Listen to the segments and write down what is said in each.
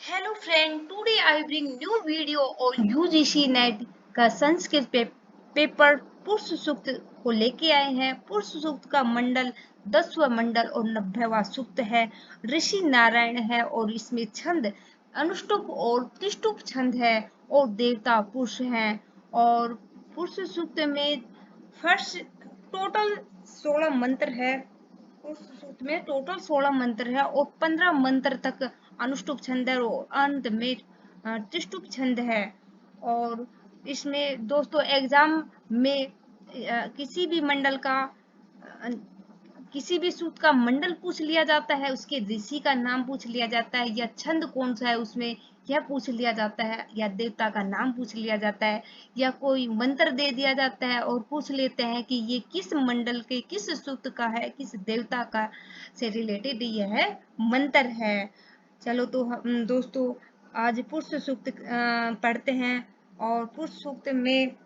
Hello friend, today I bring new video on UGC net का Sanskrit paper पुरुष सूक्त को लेके आए हैं। पुरुष सूक्त का मंडल 10वां मंडल और 90वां सूक्त है। ऋषि नारायण है और इसमें छंद अनुष्टुप और त्रिष्टुप छंद है और देवता पुरुष हैं। और पुरुष सूक्त में फर्स्ट टोटल 16 मंत्र है। उस सूक्त में टोटल 16 मंत्र है और 15 मंत्र तक अनुष्टुप छंद है और अंत में त्रिष्टुप छंद है। और इसमें दोस्तों एग्जाम में किसी भी मंडल का किसी भी सूत का मंडल पूछ लिया जाता है, उसके ऋषि का नाम पूछ लिया जाता है, या छंद कौन सा है उसमें यह पूछ लिया जाता है, या देवता का नाम पूछ लिया जाता है, या कोई मंत्र दे दिया जाता है और पूछ लेते हैं कि ये किस मंडल के किस सूक्त का है, किस देवता का से रिलेटेड यह मंत्र है। चलो तो हम दोस्तों आज पुरुष सूक्त पढ़ते हैं। और पुरुष सूक्त में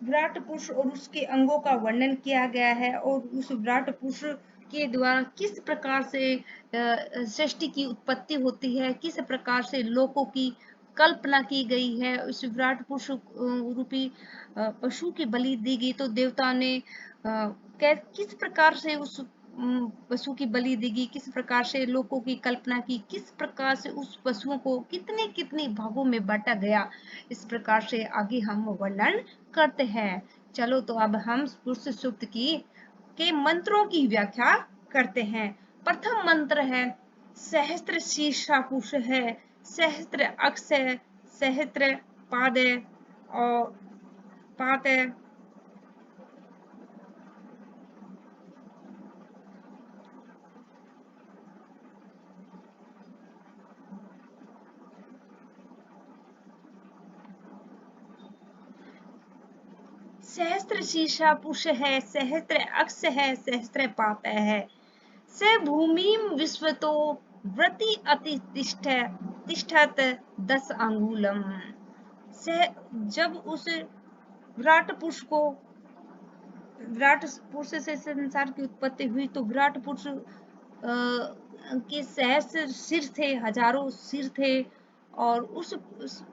विराट पुरुष और उसके अंगों का वर्णन किया गया है और उस विराट पुरुष के द्वारा किस प्रकार से सृष्टि की उत्पत्ति होती है, किस प्रकार से लोकों की कल्पना की गई है। उस विराट पुरुष रूपी पशु की बलि दी गई तो देवता ने किस प्रकार से उस पशु की बलि दी गई, किस प्रकार से लोगों की कल्पना की, किस प्रकार से उस पशुओं को कितने कितने भागों में बांटा गया, इस प्रकार से आगे हम वर्णन करते हैं। चलो तो अब हम पुरुष सूक्त के मंत्रों की व्याख्या करते हैं। प्रथम मंत्र है सहस्त्र शीर्षा पुरुष है, सहस्त्र अक्ष है, सहस्त्र पाद है और पात है। सहस्त्र शीर्षा पुरुष है, सहस्त्र अक्ष है, सहस्त्र पात है। स भूमिम विश्वतो व्रति अति तिष्ठत 10 अंगुलम। जब उस विराट पुरुष से संसार की उत्पत्ति हुई तो विराट पुरुष के सहस्त्र सिर थे, हजारों सिर थे। और उस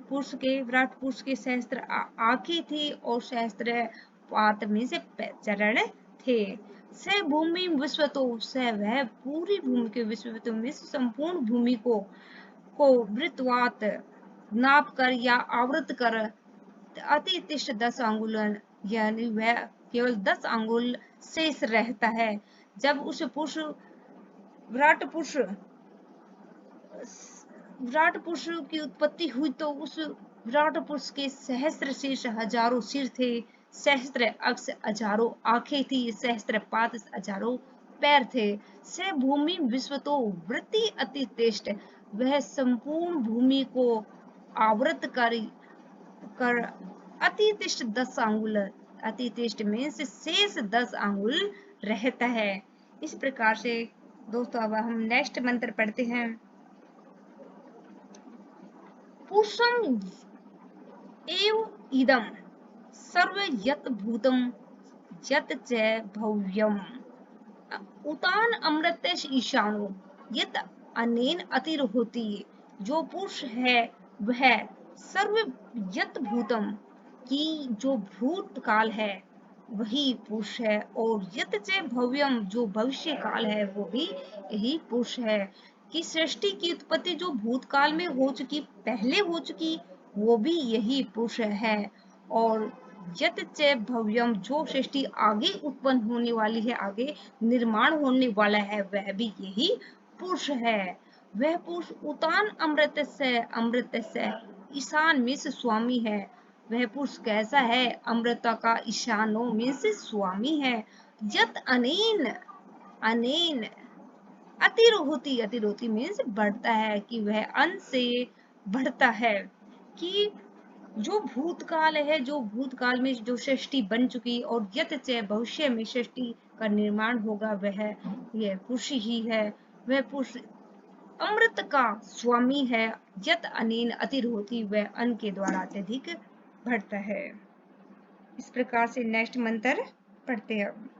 पुरुष के विराट पुरुष के सहस्त्र आंखें थी और सहस्त्र पात में से चरण थे। स भूमि विश्वतो, स वह पूरी भूमि के विश्वतो में संपूर्ण भूमि को वृत्तवात नाप कर या आवृत कर अति तिष्ठ 10 अंगुल, यानी वह केवल 10 अंगुल शेष रहता है। जब उस पुरुष विराट पुरुष की उत्पत्ति हुई तो उस विराट पुरुष के सहस्त्र शीर्ष हजारों सिर थे, सहस्त्र अक्ष हजारों आंखें थी, सहस्त्र पाद हजारों पैर थे। से भूमि विश्वतो वृत्ति अति तिष्ठ, वह संपूर्ण भूमि को आवृत कर अतितिष्ठ 10 अंगुल, अतितिष्ठ में से शेष 10 अंगुल रहता है। इस प्रकार से दोस्तों अब हम नेक्स्ट मंत्र पढ़ते हैं। पुरुषम एव इदम सर्व यत भूतम यत च भव्यम उतान अमृत ईशानो यत अनेन अतिरहोति। जो पुरुष है वह सर्व यत भूतम की जो भूतकाल है वही पुरुष है, और यत च भव्यम जो भविष्य काल है वो भी यही पुरुष है। कि सृष्टि की उत्पत्ति जो भूतकाल में हो चुकी, पहले हो चुकी, वो भी यही पुरुष है। और यत च भव्यम जो सृष्टि आगे उत्पन्न होने वाली है, आगे निर्माण होने वाला है, वह भी यही पुरुष है। वह पुरुष उतान अमृत से ईशान में से स्वामी है। वह पुरुष कैसा है? अमृता का ईशानों में से स्वामी है। यत अनेन अनेन अतिरोहती में से बढ़ता है, कि वह अन से बढ़ता है। कि जो भूतकाल है, जो भूतकाल में जो सृष्टि बन चुकी और यत च भविष्य में सृष्टि का निर्माण होगा, वह यह पुरुष ही है। वह पुरुष अमृत का स्वामी है। यत अनेन अतिरोहती, वह अन्न के द्वारा अत्यधिक बढ़ता है। इस प्रकार से नेक्स्ट मंत्र पढ़ते हैं।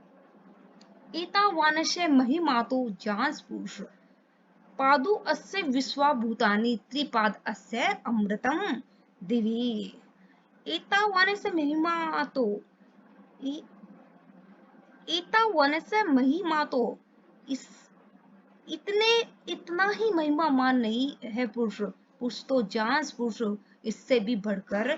एतावानस्य महिमातो जांस पुरुष पादु अस्य विश्वा भूतानि त्रिपाद अस्य अमृतम दिवि एतावानस्य महिमातो एतावानस्य महिमातो इस इतना ही महिमामान नहीं है पुरुष। पुरुष तो जांस पुरुष इससे भी बढ़कर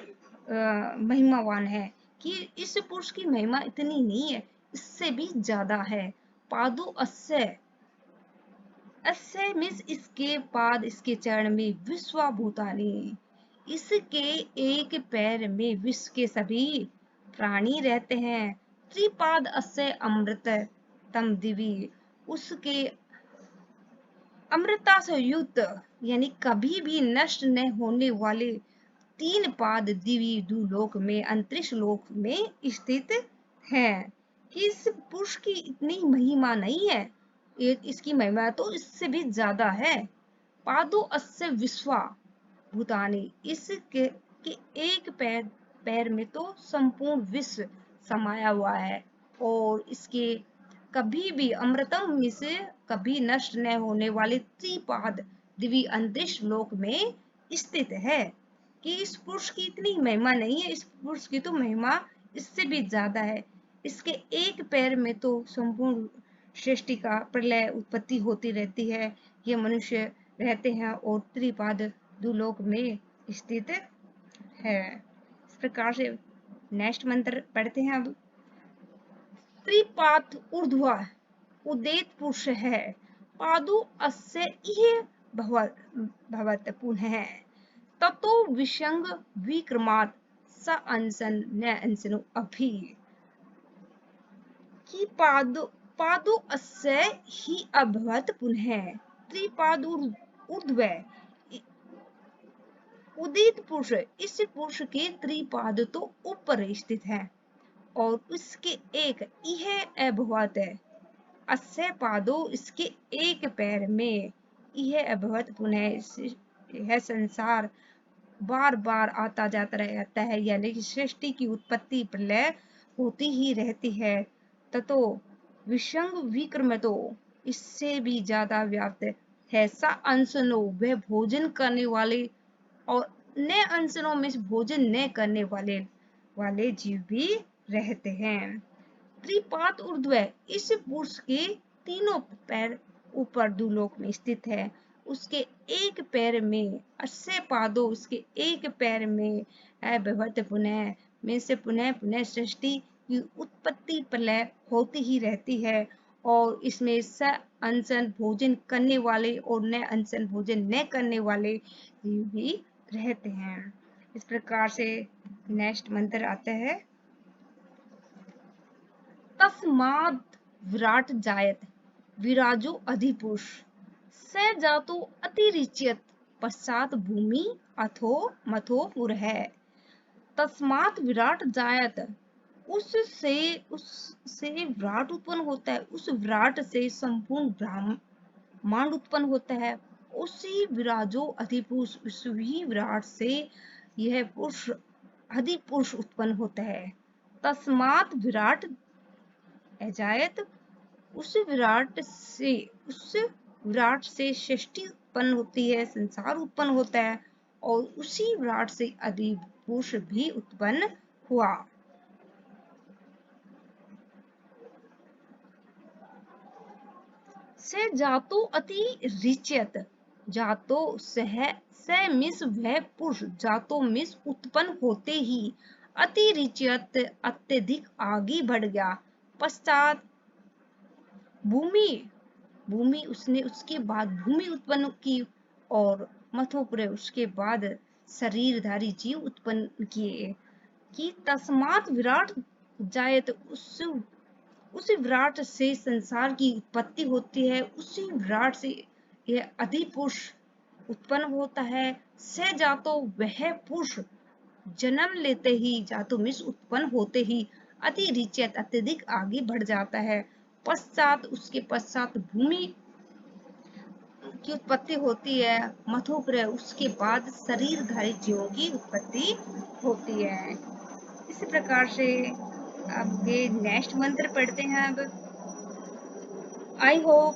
महिमावान है कि इस पुरुष की महिमा इतनी नहीं है, इससे भी ज्यादा है। पादु अस्य अस्य मीन्स इसके पाद, इसके चरण में विश्वा भूतानि, इसके एक पैर में विश्व के सभी प्राणी रहते हैं। त्रिपाद अस्य अमृत तम दिवि, उसके अमृता से युक्त यानी कभी भी नष्ट न होने वाले तीन पाद दिव्य दुलोक में, अंतरिक्ष लोक में स्थित है। कि इस पुरुष की इतनी महिमा नहीं है, इसकी महिमा तो इससे भी ज्यादा है। पादो अस्य विश्वा भूतानि, इसके के एक पैर में तो संपूर्ण विश्व समाया हुआ है और इसके कभी भी अमृतम में से कभी नष्ट न होने वाले त्रिपाद दिव्य अंतरिक्ष लोक में स्थित है। कि इस पुरुष की इतनी महिमा नहीं है, इस पुरुष की तो महिमा इससे भी ज्यादा है। इसके एक पैर में तो संपूर्ण सृष्टि का प्रलय उत्पत्ति होती रहती है, ये मनुष्य रहते हैं और त्रिपाद दुलोक में स्थित है। इस प्रकार से नेक्स्ट मंत्र पढ़ते हैं अब। त्रिपाद ऊर्ध्व उदेत पुरुष है, पादु अस्य इह भवत पुनः ततो विसंग विक्रमात् स अंसन न अंसनो अभि। कि पादु अस्य ही अभवत पुनः त्रिपाद ऊर्ध्व उदित पुरुष, इस पुरुष के त्रिपाद तो ऊपर स्थित है और उसके एक यह अभवत है अस्य पादो, इसके एक पैर में यह अभवत पुनः, यह संसार बार बार आता जाता रहता है, यानी कि सृष्टि की उत्पत्ति प्रलय होती ही रहती है। ततो विसंग विक्रम, तो इससे भी ज्यादा व्याप्त है। सा अंशनो, वह भोजन करने वाले और न अंशनों में भोजन न करने वाले जीव भी रहते हैं। त्रिपाद ऊर्ध्व, इस पुरुष के तीनों पैर ऊपर दुलोक में स्थित है। उसके एक पैर में अस्य पादो, उसके एक पैर में अभवत पुनः, में से पुनः पुनः सृष्टि की उत्पत्ति प्रलय होती ही रहती है और इसमें स अनशन भोजन करने वाले और न अनशन भोजन न करने वाले जीव भी रहते हैं। इस प्रकार से नेक्स्ट मंत्र आता है। तस्मात् विराट जायत विराजो अधिपुरुष स जातो अतिरिच्यत पश्चात भूमि अथो मथो पुरः। तस्मात् विराट जायत, उससे विराट उत्पन्न होता है, उस विराट से संपूर्ण ब्रह्मांड उत्पन्न होता है। उसी विराजो अधिपुरुष, उसी विराट से यह पुरुष अधिपुरुष उत्पन्न होता है। तस्मात् विराट अजायत, उस विराट से सृष्टि उत्पन्न होती है, संसार उत्पन्न होता है और उसी विराट से अधिपुरुष भी उत्पन्न हुआ। से जातो अति रिच्यत, जातो सह मिस वह पुरुष, जातो मिस उत्पन्न होते ही, अति रिच्यत अत्यधिक आगे बढ़ गया। पश्चात भूमि उसने उसके बाद भूमि उत्पन्न की और मथोपुर उसके बाद शरीरधारी जीव उत्पन्न किए। कि तस्मात् विराट जायत, उस विराट से संसार की उत्पत्ति होती है, उसी विराट से यह अधिपुरुष उत्पन्न होता है। से जातो, वह पुरुष जन्म लेते ही, जातो मिस उत्पन्न होते ही, अति रिच्यत अत्यधिक आगे बढ़ जाता है। पश्चात, उसके पश्चात भूमि की उत्पत्ति होती है, मथोपुर उसके बाद शरीरधारी जीवों की उत्पत्ति होती है। इसी प्रकार से अब ये नेक्स्ट मंत्र पढ़ते हैं। अब आई होप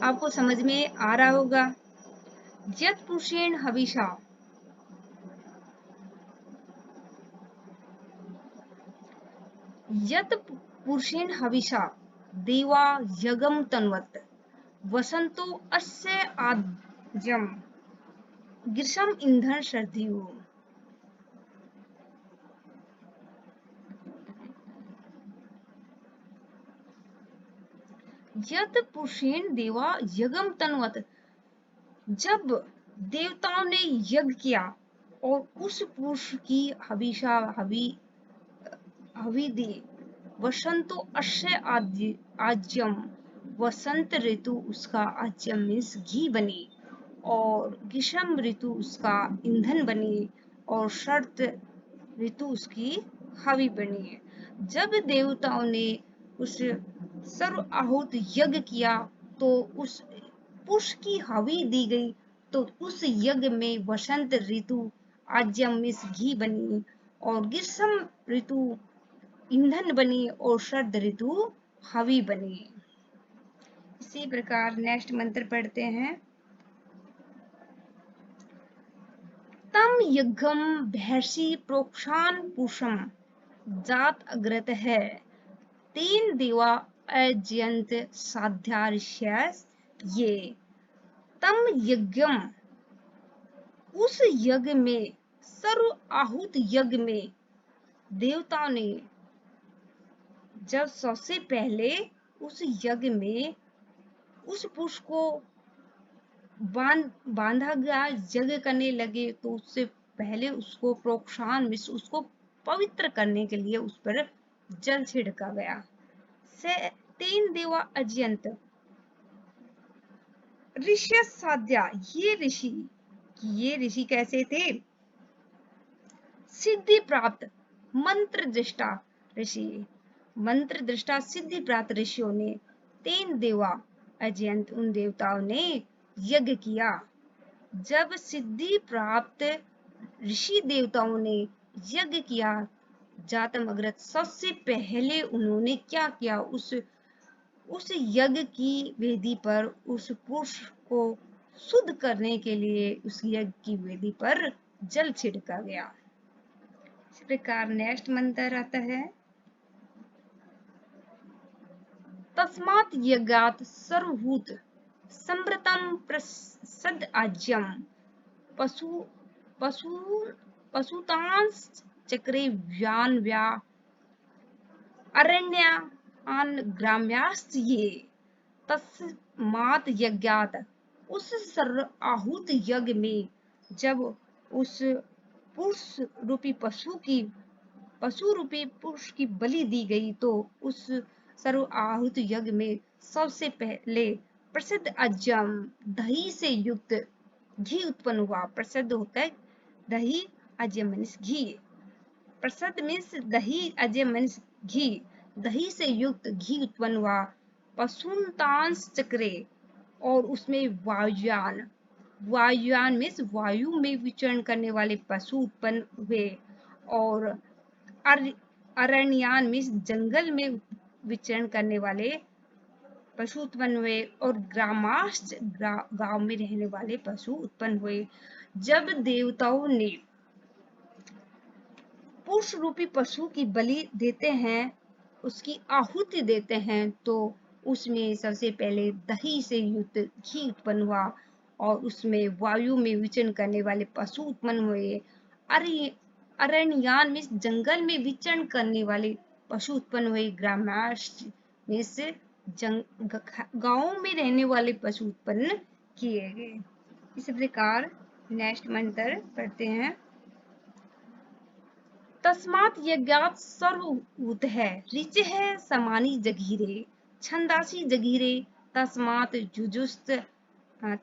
आपको समझ में आ रहा होगा। यत पुरुषेण हविषा, यत पुरुषेण हविषा देवा यगम तन्वत वसंतो अस्य आद्यम ग्रीष्म ईंधन सर्दियों। यत पुरुषेण देवा यगम तन्वत, जब देवताओं ने यज्ञ किया और उस पुरुष की हविषा हवि दी, वसंतो अस्य आज्यम, वसंत ऋतु उसका आज्यम मीन्स घी बनी, और ग्रीष्म ऋतु उसका ईंधन बनी, और शरद ऋतु उसकी हवि बनी। जब देवताओं ने उस सर्व आहुत यज्ञ किया तो उस पुरुष की हवि दी गई, तो उस यज्ञ में वसंत ऋतु आज्यम मीन्स घी बनी, और ग्रीष्म ऋतु ईंधन बनी, और शरद ऋतु हवि बनी। इसी प्रकार नेक्स्ट मंत्र पढ़ते हैं। तम यज्ञम भैषी प्रोक्षान पुषम जात अग्रत है, तेन देवा अजयंत साध्या ऋष्यस ये। तम यज्ञम, उस यज्ञ में, सर्व आहुत यज्ञ में देवताओं ने जब सबसे पहले उस यज्ञ में उस पुरुष को बांधा गया, यज्ञ करने लगे, तो उससे पहले उसको प्रोक्षान मिश्र उसको पवित्र करने के लिए उस पर जल छिड़का गया। से तीन देवा अजयंत ऋषि साध्या, ये ऋषि कैसे थे? सिद्धि प्राप्त मंत्र दृष्टा ऋषि, मंत्र दृष्टा सिद्धि प्राप्त ऋषियों ने तीन देवा अजयंत, उन देवताओं ने यज्ञ किया। जब सिद्धि प्राप्त ऋषि देवताओं ने यज्ञ किया, जातम अग्रत, सबसे पहले उन्होंने क्या किया? उस यज्ञ की वेदी पर उस पुरुष को शुद्ध करने के लिए उस यज्ञ की वेदी पर जल छिड़का गया। इस प्रकार नेक्स्ट मंत्र आता है। तस्मात् यज्ञात् सर्वभूत संवृतम प्रसद आज्यम पशुतांस चक्रे व्यान व्या अरण्यान ग्राम्यास्त ये। तस्मात् यज्ञात्, उस सर्व आहुत यज्ञ में जब उस पुरुष रूपी पशु रूपी पुरुष की बलि दी गई, तो उस सर्व आहुत यज्ञ में सबसे पहले प्रसिद्ध अजम, दही से युक्त घी उत्पन्न हुआ। प्रसिद्ध होता है दही, अजम मीन्स घी। प्रसिद्ध मीन्स दही, अजम मीन्स घी। दही से युक्त घी उत्पन्न हुआ। पशुतांस चक्रे, और उसमें वायुयान मीन्स वायु में विचरण करने वाले पशु उत्पन्न हुए, और अरण्यान मीन्स जंगल में विचरण करने वाले पशु उत्पन्न हुए, और ग्रामाश्च गांव में रहने वाले पशु उत्पन्न हुए। जब देवताओं ने पुरुष रूपी पशु की बलि देते हैं, उसकी आहुति देते हैं, तो उसमें सबसे पहले दही से युक्त घी उत्पन्न हुआ, और उसमें वायु में विचरण करने वाले पशु उत्पन्न हुए। अरण्यान मीन्स जंगल में विचरण करने वाले पशु उत्पन्न हुए। ग्रामाश्च मीन्स गांवों में रहने वाले पशु उत्पन्न किए गए। इस प्रकार नेक्स्ट मंत्र पढ़ते हैं। तस्मात् यज्ञात् सर्वभूत है, ऋच है समानी जगीरे, छंदासी जगीरे, तस्मात् जुजुस्त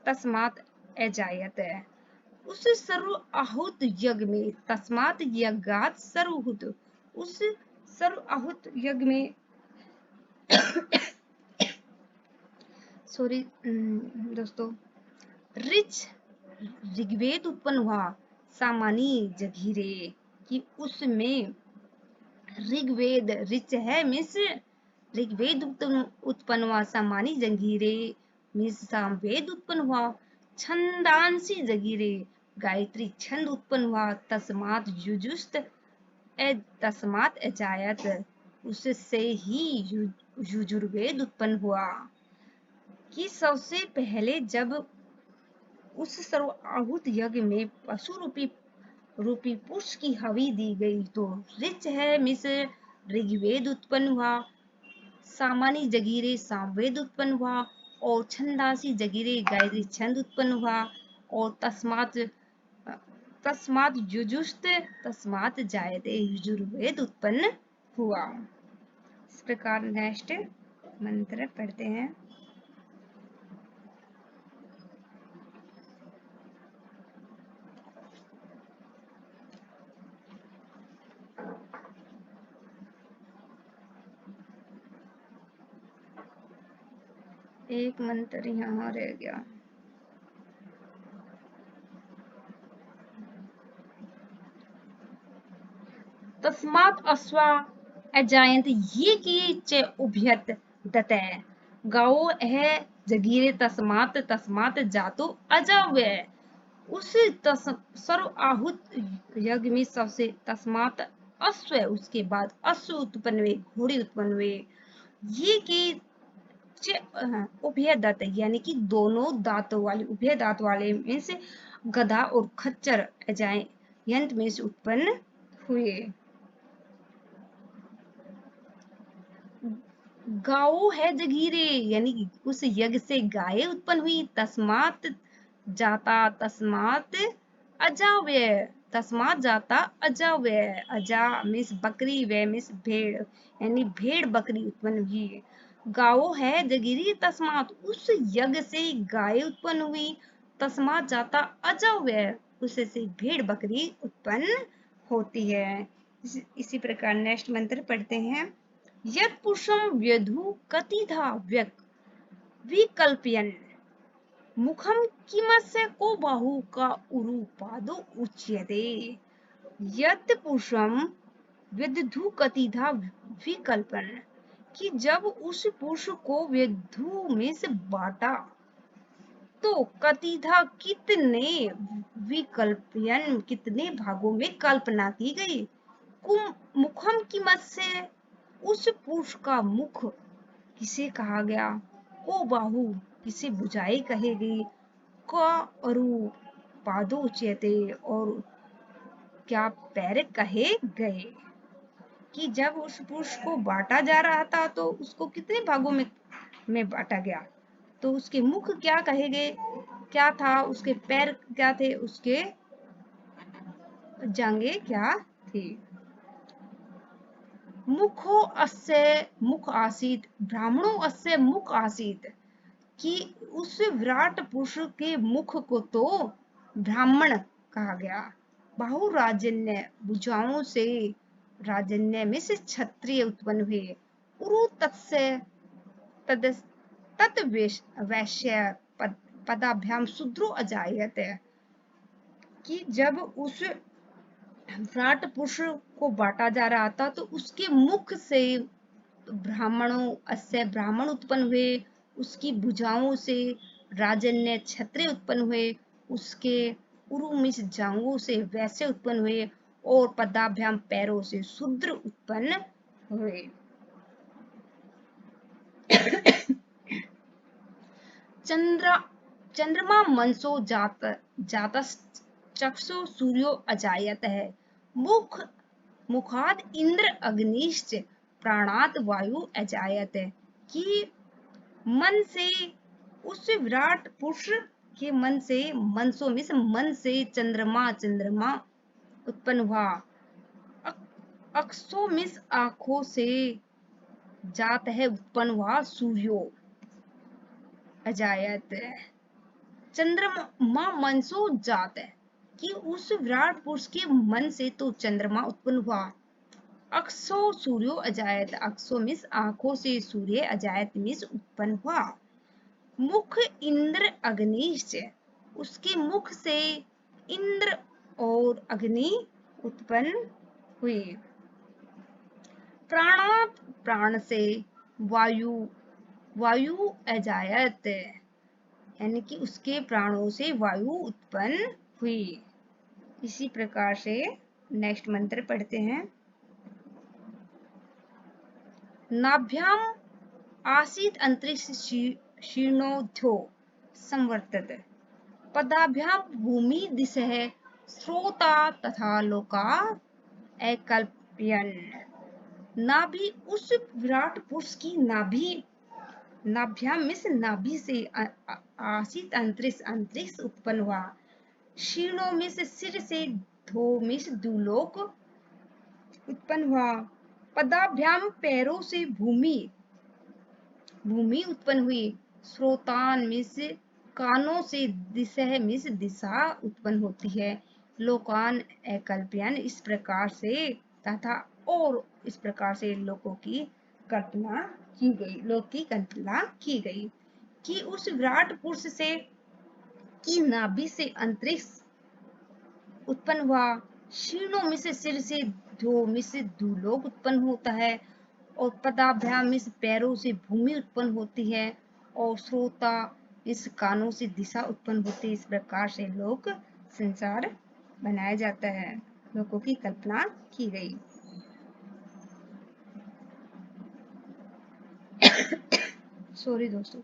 तस्मात् अजायत। उस सर्व आहुत यज्ञ में, तस्मात् यज्ञात् सर्वभूत, उस सर्व आहुत यज्ञ में सॉरी दोस्तों, ऋग्वेद उत्पन्न हुआ। सामानी जगीरे, कि उसमें ऋग्वेद, ऋच है मीन्स ऋग्वेद उत्पन्न हुआ। सामानी जगीरे, मीन्स सामवेद उत्पन्न हुआ। छंदांसी जगीरे, गायत्री छंद उत्पन्न हुआ। तस्मात युजुस्त, तस्मात अजायत, उससे ही युजुर्वेद उत्पन्न हुआ। कि सबसे पहले जब उस सर्वआहुत यज्ञ में पशु रूपी पुरुष की हवि दी गई तो ऋच है मिस ऋग्वेद उत्पन्न हुआ। सामानी जगीरे सामवेद उत्पन्न हुआ और छंदासी जगीरे गायत्री छंद उत्पन्न हुआ। और तस्मात युजुस्त तस्मात जायते युजुर्वेद उत्पन्न हुआ। इस प्रकार नेक्स्ट मंत्र पढ़ते हैं। एक मंत्र यहाँ रह गया। तस्मात् अश्वा अजायंत ये की च उभयत दतः। गाओ है जगीरे तस्मात् तस्मात् जातो अजाव्य। उस सर्व आहूत यज्ञ में सबसे तस्मात् अश्व, उसके बाद अश्व उत्पन्न हुए, घोड़े उत्पन्न हुए। ये की उभय दांत यानी कि दोनों दांतों वाले, उभय दांत वाले में से गधा और खच्चर यंत्र में से उत्पन्न हुए। गाओ है जगीरे यानी कि उस यज्ञ से गाय उत्पन्न हुई। तस्मात जाता तस्मात अजाव्य, तस्मात जाता अजाव्य, अजा मिस बकरी, वे मिस भेड़ यानी भेड़ बकरी उत्पन्न हुई। गाओ है जगीरी तस्मात, उस यज्ञ से गाय उत्पन्न हुई। तस्मात जाता अजाव्य, उससे से भेड़ बकरी उत्पन्न होती है। इसी प्रकार नेक्स्ट मंत्र पढ़ते हैं। यत् पुरुषं व्यधु कतिधा विकल्पयन्, मुखम किमस्य को बाहु का उरु पादो उच्यते। यत् पुरुषम व्यधु कतिधा विकल्पन, कि जब उस पुरुष को व्यधु में से बांटा तो कतिधा कितने विकल्पयन कितने भागों में कल्पना की गई। मुखम किमस्य, उस पुरुष का मुख किसे कहा गया। को बाहु, किसे भुजाएं कहे गई। का अरु, पादो चेते, और क्या पैर कहे गए। कि जब उस पुरुष को बांटा जा रहा था तो उसको कितने भागों में बांटा गया, तो उसके मुख क्या कहे गए, क्या था, उसके पैर क्या थे, उसके जांघें क्या थी। मुखो अस्य मुख आसीत, ब्राह्मणों अस्य मुख आसीत, कि उस विराट पुरुष के मुख को तो ब्राह्मण कहा गया। बाहु राजन्य, भुजाओं से राजन्य में से क्षत्रिय उत्पन्न हुए। उरु तत्स्य तत् वैश्य पदाभ्याम शूद्रो अजायत, कि जब उस विराट पुरुष को बांटा जा रहा था तो उसके मुख से ब्राह्मणों अस्य ब्राह्मण उत्पन्न हुए। उसकी भुजाओं से राजन्य क्षत्रिय उत्पन्न हुए। उसके उरुमिस जांघों से वैश्य उत्पन्न हुए और पदाभ्याम पैरों से शूद्र उत्पन्न हुए। चंद्रमा मनसो जात चक्षु सूर्यो अजायत है। मुखाद इंद्र अग्निश्च प्राणात वायु अजायत है, कि मन से उस विराट पुरुष के मन से चंद्रमा उत्पन्न हुआ। अक्षो मिस आंखों से जात है उत्पन्न हुआ सूर्यो अजायत। चंद्रमा मनसो जात है, कि उस विराट पुरुष के मन से तो चंद्रमा उत्पन्न हुआ। अक्षो सूर्यो अजायत, अक्षो मिस आंखों से, सूर्य अजायत मिस उत्पन्न हुआ। मुख इंद्र अग्निश्च, उसके मुख से इंद्र और अग्नि उत्पन्न हुई। प्राणात, प्राण से वायु अजायत, यानी कि उसके प्राणों से वायु उत्पन्न हुई। इसी प्रकार से नेक्स्ट मंत्र पढ़ते हैं। नाभ्याम आसीत अंतरिक्ष शीर्णोध्यो संवर्तत पदाभ्याम भूमि दिशः श्रोता तथा लोका एकल्पयन्। नाभि उस विराट पुरुष की नाभि, नाभ्याम में नाभि से आसीत अंतरिक्ष उत्पन्न हुआ, शीर्णों में से सिर से, धो में से दुलोक उत्पन्न हुआ, पदाभ्याम पैरों से भूमि उत्पन्न हुई, श्रोतान में से कानों से, दिशा में से दिशा उत्पन्न होती है, लोकान एकल्पयन् इस प्रकार से तथा और इस प्रकार से लोगों की कल्पना की गई, लोक की कल्पना की गई कि उस विराट पुरुष से की नाभि से अंतरिक्ष उत्पन्न हुआ, शीर्णों में से सिर से, धो में से दुलोक उत्पन्न होता है, और पदाभ्याम में से पैरों से भूमि उत्पन्न होती है, और श्रोता इस कानों से दिशा उत्पन्न होती है। इस प्रकार से लोक संसार बनाया जाता है, लोगों की कल्पना की गई। सॉरी दोस्तों।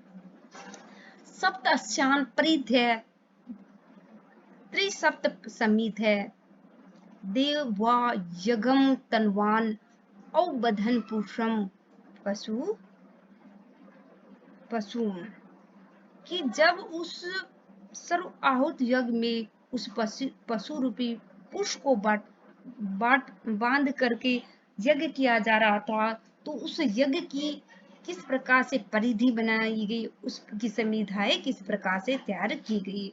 सप्तस्यान परिध्य त्रिसप्त समित है, देव वा यगम तनवान औबधन पुरुषम पशु कि जब उस सर्व आहुत यज्ञ में उस पशु रूपी पुरुष को बांध करके यज्ञ किया जा रहा था, तो उस यज्ञ की किस प्रकार से परिधि बनाई गई, उसकी संविधाएं किस प्रकार से तैयार की गई।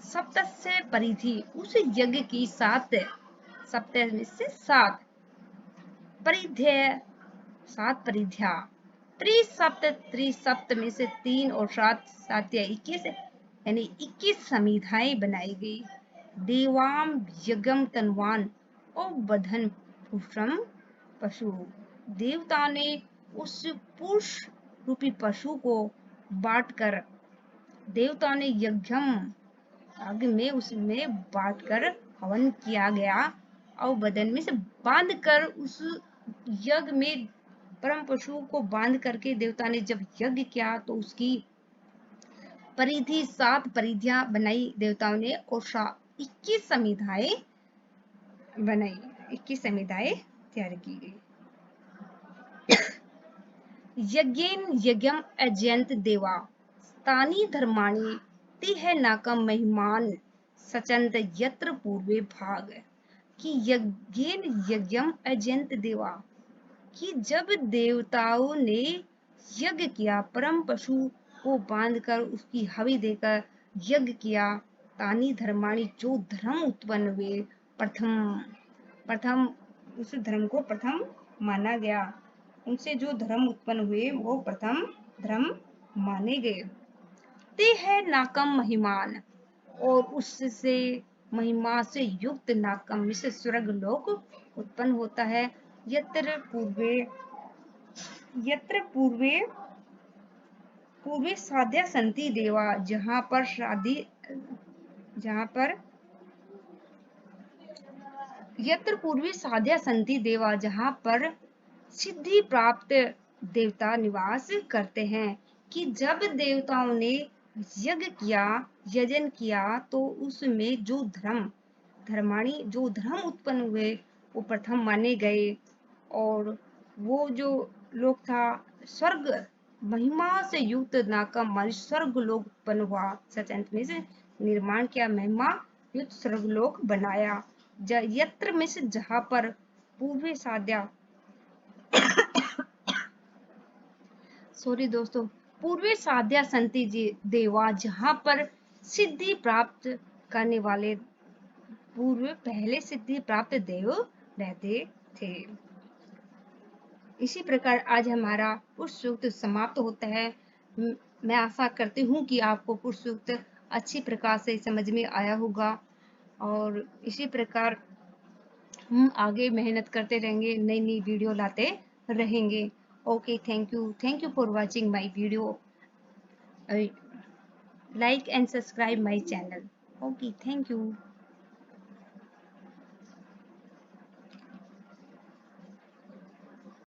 सप्तस्य परिधि उस यज्ञ की 7 सप्त में से 7 परिध्य 7 परिध्या, त्रिसप्त में से 3 और 7 या 21 यानी 21 संविधाएं बनाई गई। देवाम यज्ञम तनवान और बधन पुरुषम पशु, देवता ने उस पुरुष रूपी पशु को बांटकर, देवता ने यज्ञ में उसमें बांटकर हवन किया गया, और बदन में से बांध कर उस यज्ञ में परम पशु को बांध करके देवता ने जब यज्ञ किया तो उसकी परिधि 7 परिधियां बनाई देवताओं ने, और 21 संविधाएं बनाई, 21 संविधाएं तैयार की गई। यज्ञेन यज्ञम अजयंत देवा तानि धर्माणि तिह नाकम महिमान सचंत यत्र पूर्वे भाग, कि यज्ञेन यज्ञम अजयंत देवा कि जब देवताओं ने यज्ञ किया, परम पशु को बांधकर उसकी हवि देकर यज्ञ किया, तानि धर्माणि जो धर्म उत्पन्न हुए, प्रथम उस धर्म को प्रथम माना गया, उनसे जो धर्म उत्पन्न हुए वो प्रथम धर्म माने गए। ते है नाकम महिमान, और उससे महिमा से युक्त नाकम से स्वर्ग लोक उत्पन्न होता है। यत्र पूर्वे साध्या संति देवा, जहाँ पर यत्र पूर्वे साध्या संति देवा, जहाँ पर सिद्धि प्राप्त देवता निवास करते हैं, कि जब देवताओं ने यजन किया तो उसमें जो धर्माणी जो धर्म उत्पन्न हुए वो प्रथम माने गए, और वो जो लोक था स्वर्ग महिमा से युक्त नाकम मान स्वर्ग लोक उत्पन्न हुआ, सचंत में से निर्माण किया, महिमा युक्त स्वर्ग लोक बनाया। यत्र में से जहाँ पर पूर्वे साध्या सॉरी दोस्तों, पूर्वे साध्या संति देवा, जहाँ पर सिद्धि प्राप्त करने वाले पहले सिद्धि प्राप्त देव रहते थे। इसी प्रकार आज हमारा पुरुष सूक्त समाप्त होता है। मैं आशा करती हूँ कि आपको पुरुष सूक्त अच्छी प्रकार से समझ में आया होगा, और इसी प्रकार हम आगे मेहनत करते रहेंगे, नई नई वीडियो लाते रहेंगे। Okay, thank you for watching my video. like and subscribe my channel. Okay, thank you.